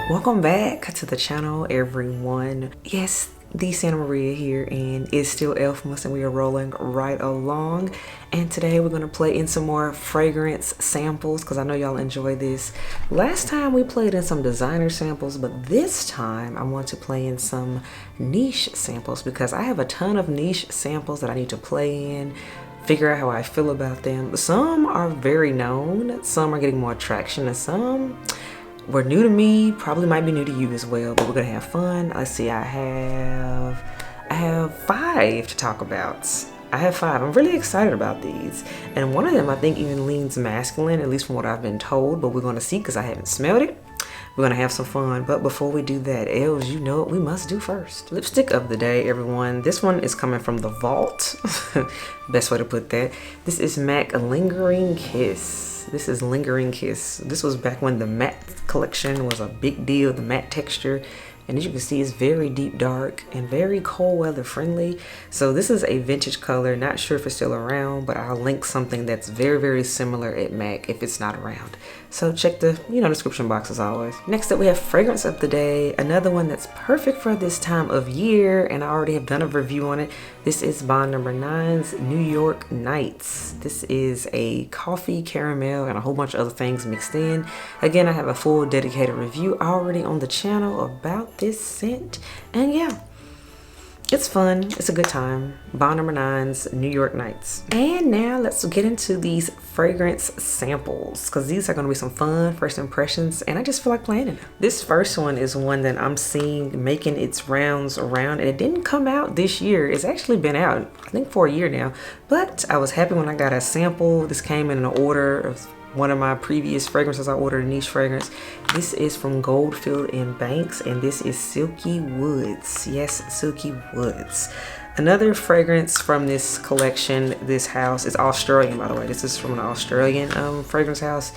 Welcome back to the channel, everyone. Yes, the Santa Maria here, and it's still ElfMas, and we are rolling right along. And today we're going to play in some more fragrance samples because I know y'all enjoy this. Last time we played in some designer samples, but this time I want to play in some niche samples because I have a ton of niche samples that I need to play in, figure out how I feel about them. Some are very known, some are getting more traction, and some were new to me, probably might be new to you as well, but we're gonna have fun. Let's see, I have 5 to talk about. I have 5. I'm really excited about these. And one of them I think even leans masculine, at least from what I've been told, but we're gonna see because I haven't smelled it. We're gonna have some fun, but before we do that, elves, you know what we must do first. Lipstick of the day, everyone. This one is coming from the vault. Best way to put that. This is MAC Lingering Kiss. This is Lingering Kiss. This was back when the matte collection was a big deal, the matte texture. And as you can see, it's very deep dark and very cold weather friendly. So this is a vintage color. Not sure if it's still around, but I'll link something that's very, very similar at MAC if it's not around. So check the, description box as always. Next up, we have fragrance of the day. Another one that's perfect for this time of year, and I already have done a review on it. This is Bond No. 9's New York Nights. This is a coffee, caramel, and a whole bunch of other things mixed in. Again, I have a full dedicated review already on the channel about this scent, and yeah, it's fun. It's a good time. Bond No. 9's New York Nights. And now let's get into these fragrance samples because these are going to be some fun first impressions, and I just feel like playing it. This first one is one that I'm seeing making its rounds around, and it didn't come out this year. It's actually been out, I think, for a year now, but I was happy when I got a sample. This came in an order of one of my previous fragrances I ordered, a niche fragrance. This is from Goldfield and Banks, and this is Silky Woods. Yes, Silky Woods. Another fragrance from this collection, this house, is Australian, by the way. This is from an Australian fragrance house.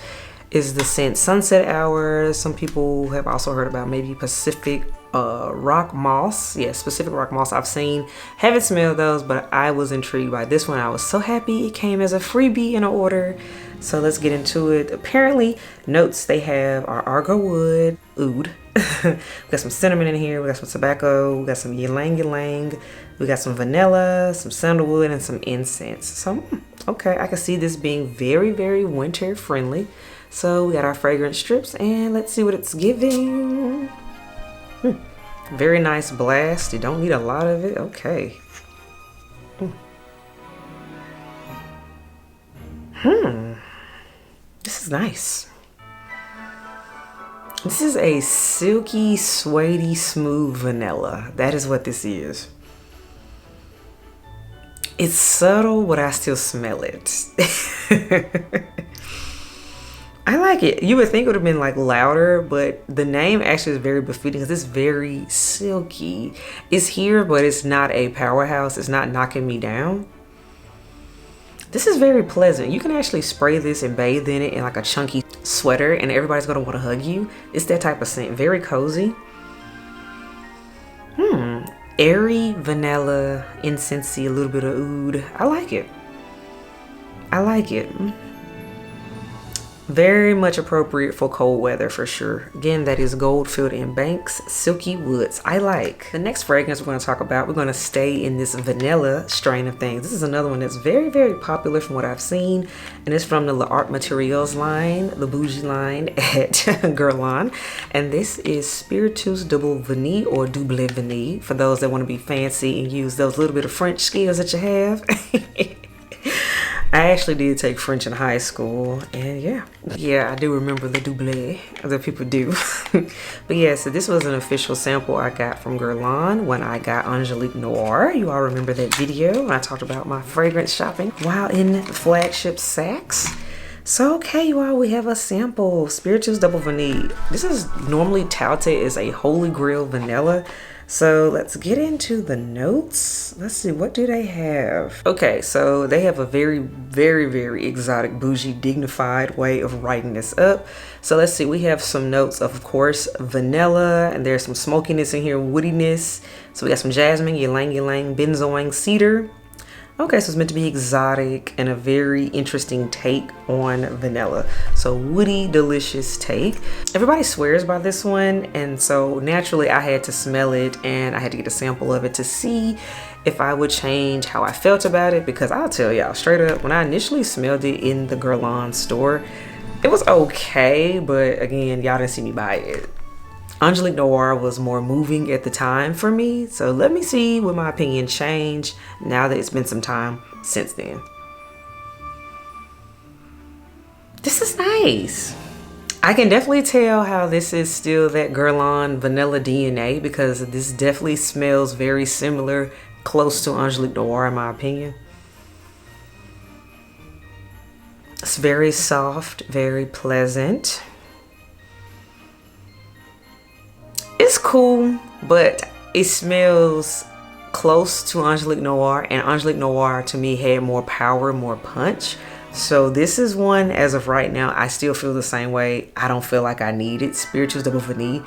Is the scent Sunset Hour. Some people have also heard about maybe Pacific Rock Moss. Yes, Pacific Rock Moss I've seen. Haven't smelled those, but I was intrigued by this one. I was so happy it came as a freebie in an order. So let's get into it. Apparently, notes they have are argo wood, oud. We got some cinnamon in here. We got some tobacco. We got some ylang ylang. We got some vanilla, some sandalwood, and some incense. So, okay, I can see this being very, very winter friendly. So we got our fragrance strips, and let's see what it's giving. Very nice blast. You don't need a lot of it. Okay. This is nice. This is a silky, suede-y, smooth vanilla. That is what this is. It's subtle, but I still smell it. I like it. You would think it would have been like louder, but the name actually is very befitting because it's very silky. It's here, but it's not a powerhouse. It's not knocking me down. This is very pleasant. You can actually spray this and bathe in it in like a chunky sweater, and everybody's gonna want to hug you. It's that type of scent. Very cozy. Airy vanilla, incensey, a little bit of oud. I like it. I like it. Very much appropriate for cold weather for sure. Again, that is Goldfield and Banks Silky Woods. I like. The next fragrance we're going to talk about, we're going to stay in this vanilla strain of things. This is another one that's very, very popular from what I've seen. And it's from the L'Art Materials line, the bougie line at Guerlain. And this is Spiritueuse Double Vanille or Double Vanille for those that want to be fancy and use those little bit of French skills that you have. I actually did take French in high school, and yeah, I do remember the double that people do. But yeah, so this was an official sample I got from Guerlain when I got Angelique Noir. You all remember that video when I talked about my fragrance shopping while in flagship Saks. So okay, you all, we have a sample, Spiritueuse Double Vanille. This is normally touted as a holy grail vanilla. So let's get into the notes. Let's see, what do they have? Okay, so they have a very, very, very exotic, bougie, dignified way of writing this up. So let's see, we have some notes of course, vanilla, and there's some smokiness in here, woodiness. So we got some jasmine, ylang ylang, benzoin, cedar. Okay, so it's meant to be exotic and a very interesting take on vanilla. So woody, delicious take. Everybody swears by this one, and so naturally I had to smell it and I had to get a sample of it to see if I would change how I felt about it, because I'll tell y'all straight up, when I initially smelled it in the Guerlain store, it was okay, but again, y'all didn't see me buy it. Angelique Noir was more moving at the time for me, so let me see will my opinion change now that it's been some time since then. This is nice. I can definitely tell how this is still that Guerlain vanilla DNA, because this definitely smells very similar, close to Angelique Noir in my opinion. It's very soft, very pleasant. It's cool, but it smells close to Angelique Noir, and Angelique Noir to me had more power, more punch. So this is one, as of right now, I still feel the same way. I don't feel like I need it. Spirituals Double Vanille.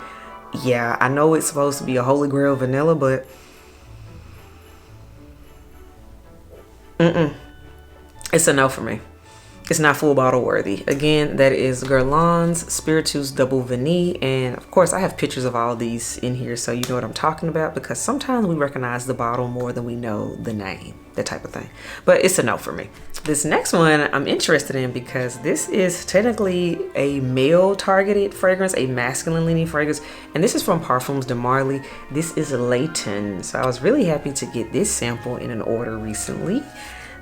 Yeah, I know it's supposed to be a holy grail vanilla, but it's a no for me. It's not full bottle worthy. Again, that is Guerlain's Spirituals Double Vanille. And of course, I have pictures of all these in here, so you know what I'm talking about, because sometimes we recognize the bottle more than we know the name, that type of thing. But it's a no for me. This next one I'm interested in because this is technically a male targeted fragrance, a masculine leaning fragrance. And this is from Parfums de Marly. This is Leighton. So I was really happy to get this sample in an order recently.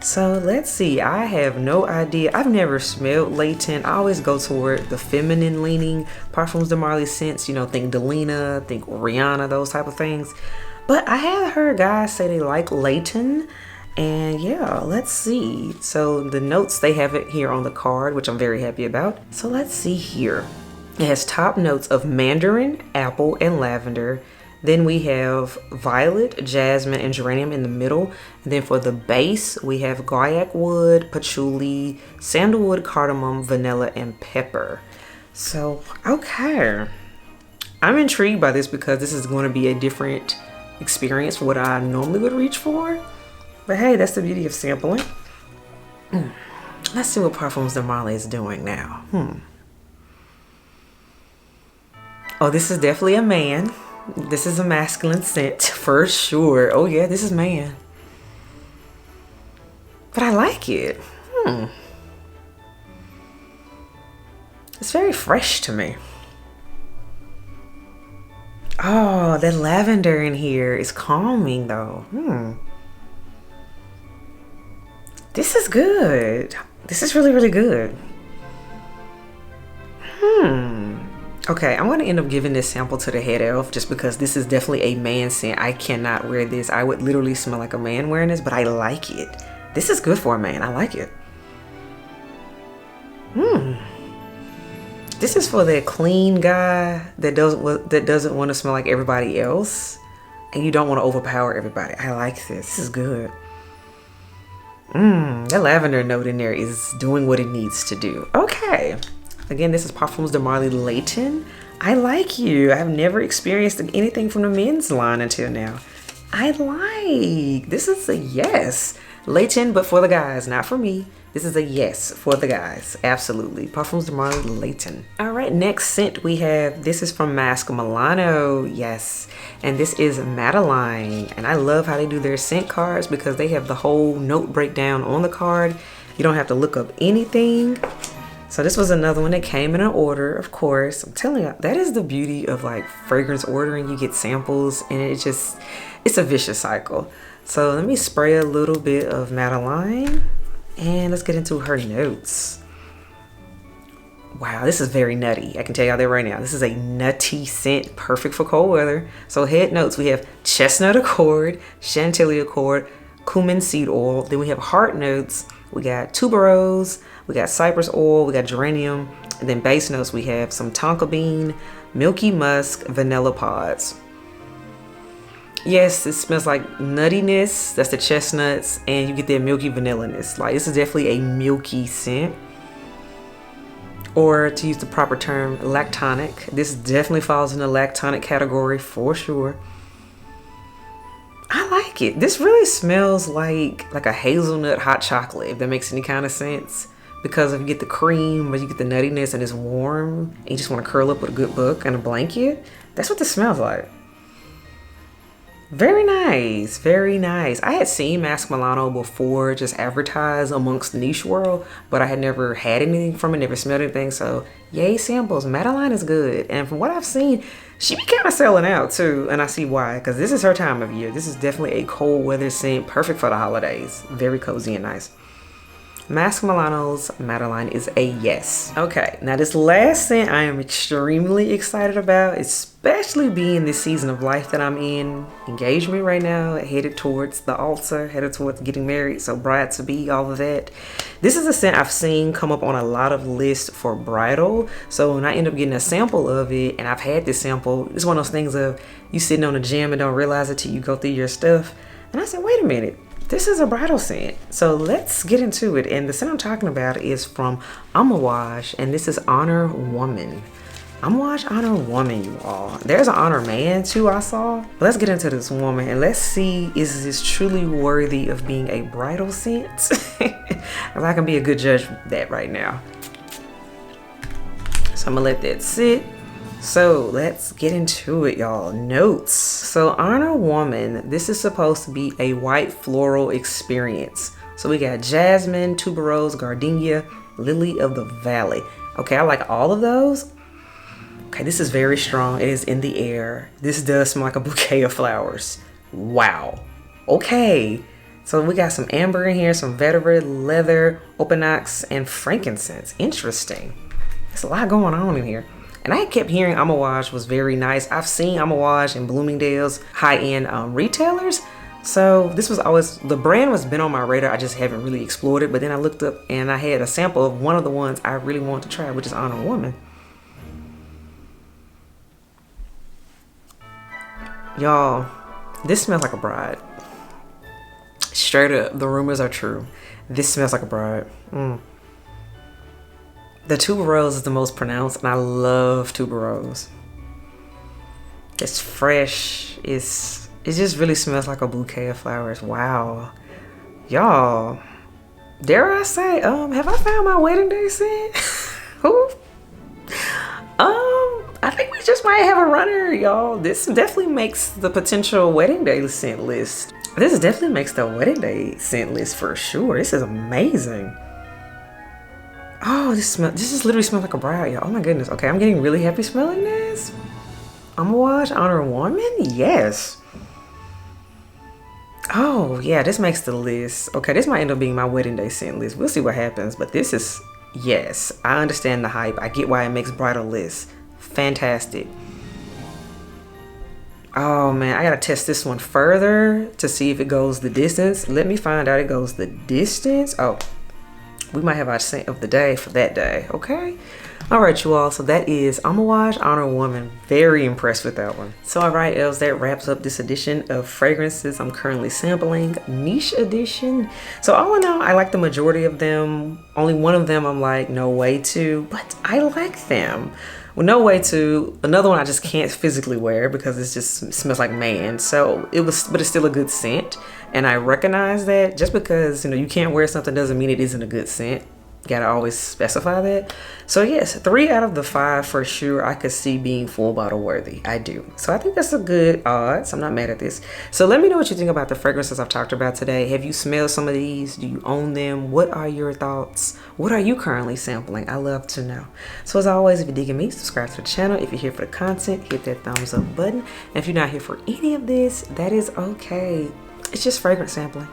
So let's see, I have no idea. I've never smelled Leighton. I always go toward the feminine leaning Parfums de Marly scents, you know, think Delina, think Rihanna, those type of things. But I have heard guys say they like Leighton, and yeah, let's see. So the notes, they have it here on the card, which I'm very happy about. So let's see here. It has top notes of mandarin, apple, and lavender. Then we have violet, jasmine, and geranium in the middle. And then for the base, we have guaiac wood, patchouli, sandalwood, cardamom, vanilla, and pepper. So, okay. I'm intrigued by this because this is going to be a different experience from what I normally would reach for. But hey, that's the beauty of sampling. Let's see what Parfums de Marly is doing now. Oh, this is definitely a man. This is a masculine scent for sure. Oh yeah, this is man. But I like it. It's very fresh to me. Oh, that lavender in here is calming though. This is good. This is really, really good. Okay, I'm gonna end up giving this sample to the head elf just because this is definitely a man scent. I cannot wear this. I would literally smell like a man wearing this, but I like it. This is good for a man. I like it. This is for that clean guy that doesn't want to smell like everybody else, and you don't want to overpower everybody. I like this. This is good. That lavender note in there is doing what it needs to do. Okay. Again, this is Parfums de Marly Leighton. I like you. I've never experienced anything from the men's line until now. I like. This is a yes. Leighton, but for the guys, not for me. This is a yes for the guys. Absolutely. Parfums de Marly Leighton. All right, next scent we have, this is from Mask Milano. Yes. And this is Madeline. And I love how they do their scent cards because they have the whole note breakdown on the card. You don't have to look up anything. So this was another one that came in an order, of course. I'm telling you, that is the beauty of like fragrance ordering. You get samples and it's a vicious cycle. So let me spray a little bit of Madeline and let's get into her notes. Wow, this is very nutty. I can tell y'all that right now. This is a nutty scent, perfect for cold weather. So head notes, we have chestnut accord, chantilly accord, cumin seed oil. Then we have heart notes. We got tuberose, we got cypress oil, we got geranium, and then base notes we have some tonka bean, milky musk, vanilla pods. Yes, it smells like nuttiness, that's the chestnuts, and you get that milky vanilla-ness. Like, this is definitely a milky scent. Or to use the proper term, lactonic. This definitely falls in the lactonic category for sure. I like like it. This really smells like a hazelnut hot chocolate, if that makes any kind of sense. Because if you get the cream, but you get the nuttiness and it's warm, and you just want to curl up with a good book and a blanket, that's what this smells like. Very nice, very nice. I had seen Mask Milano before, just advertised amongst the niche world, but I had never had anything from it, never smelled anything. So yay samples. Madeline is good. And from what I've seen, she be kind of selling out too. And I see why, because this is her time of year. This is definitely a cold weather scent, perfect for the holidays. Very cozy and nice. Mask Milano's Madeline is a yes. Okay, now this last scent I am extremely excited about, especially being this season of life that I'm in. Engagement right now, headed towards the altar, headed towards getting married, so bride-to-be, all of that. This is a scent I've seen come up on a lot of lists for bridal, so when I end up getting a sample of it, and I've had this sample, it's one of those things of you sitting on the gym and don't realize it till you go through your stuff. And I said, wait a minute. This is a bridal scent, so let's get into it. And the scent I'm talking about is from Amouage, and this is Honor Woman. Amouage Honor Woman, you all. There's an Honor Man too, I saw. But let's get into this woman and let's see, is this truly worthy of being a bridal scent? If I can be a good judge of that right now. So I'm gonna let that sit. So let's get into it, y'all. Notes. So Honor Woman, this is supposed to be a white floral experience. So we got jasmine, tuberose, gardenia, lily of the valley. Okay, I like all of those. Okay, this is very strong. It is in the air. This does smell like a bouquet of flowers. Wow. Okay. So we got some amber in here, some vetiver, leather, openox, and frankincense. Interesting. There's a lot going on in here. And I kept hearing Amouage was very nice. I've seen Amouage in Bloomingdale's high-end retailers. So this was always, the brand was been on my radar. I just haven't really explored it. But then I looked up and I had a sample of one of the ones I really wanted to try, which is Honor Woman. Y'all, this smells like a bride. Straight up, the rumors are true. This smells like a bride. The tuberose is the most pronounced, and I love tuberose. It's fresh. It just really smells like a bouquet of flowers. Wow. Y'all, dare I say, have I found my wedding day scent? Who? I think we just might have a runner, y'all. This definitely makes the potential wedding day scent list. This definitely makes the wedding day scent list for sure. This is amazing. Oh, this just literally smells like a bride, y'all. Oh my goodness. Okay, I'm getting really happy smelling this. Amouage Honor Woman? Yes. Oh yeah, this makes the list. Okay, this might end up being my wedding day scent list. We'll see what happens, but this is, yes, I understand the hype. I get why it makes bridal lists. Fantastic. Oh man, I gotta test this one further to see if it goes the distance. Let me find out it goes the distance. Oh, we might have our scent of the day for that day, okay? All right, you all, so that is Amouage Honor Woman. Very impressed with that one. So all right, elves, that wraps up this edition of fragrances I'm currently sampling, niche edition. So all in all, I like the majority of them. Only one of them I'm like, no way to, but I like them. Well, no way to. Another one I just can't physically wear because it just smells like man. So it was, but it's still a good scent. And I recognize that just because, you know, you can't wear something doesn't mean it isn't a good scent. You gotta always specify that. So yes, 3 out of the 5 for sure I could see being full bottle worthy. I do. So I think that's a good odds. I'm not mad at this. So let me know what you think about the fragrances I've talked about today. Have you smelled some of these? Do you own them? What are your thoughts? What are you currently sampling? I love to know. So as always, if you're digging me, subscribe to the channel. If you're here for the content, hit that thumbs up button. And if you're not here for any of this, that is okay. It's just fragrance sampling.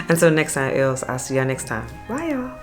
Until next time, elves, I'll see y'all next time. Bye, y'all.